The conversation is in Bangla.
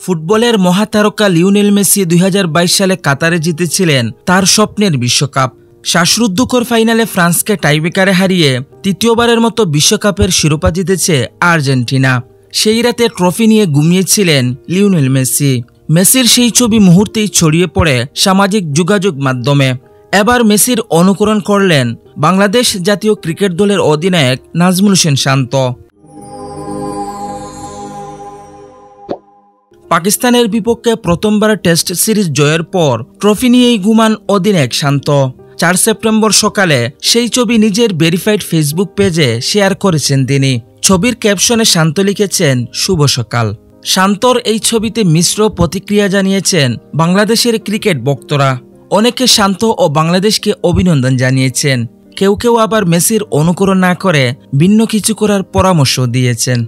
ফুটবলের মহাতারকা লিওনেল মেসি 2022 সালে কাতারে জিতেছিলেন তার স্বপ্নের বিশ্বকাপ। শ্বাসরুদ্ধকর ফাইনালে ফ্রান্সকে টাইব্রেকারে হারিয়ে তৃতীয়বারের মতো বিশ্বকাপের শিরোপা জিতেছে আর্জেন্টিনা। সেই রাতে ট্রফি নিয়ে ঘুমিয়েছিলেন লিওনেল মেসি। মেসির সেই ছবি মুহূর্তেই ছড়িয়ে পড়ে সামাজিক যোগাযোগ মাধ্যমে। এবার মেসির অনুকরণ করলেন বাংলাদেশ জাতীয় ক্রিকেট দলের অধিনায়ক নাজমুল হোসেন শান্ত। পাকিস্তানের বিপক্ষে প্রথমবার টেস্ট সিরিজ জয়ের পর ট্রফি নিয়েই ঘুমান অধিনায়ক শান্ত। 4 সেপ্টেম্বর সকালে সেই ছবি নিজের ভেরিফাইড ফেসবুক পেজে শেয়ার করেছেন তিনি। ছবির ক্যাপশনে শান্ত লিখেছেন, শুভ সকাল। শান্তর এই ছবিতে মিশ্র প্রতিক্রিয়া জানিয়েছেন বাংলাদেশের ক্রিকেট ভক্তরা। অনেকে শান্ত ও বাংলাদেশকে অভিনন্দন জানিয়েছেন, কেউ কেউ আবার মেসির অনুকরণ না করে ভিন্ন কিছু করার পরামর্শ দিয়েছেন।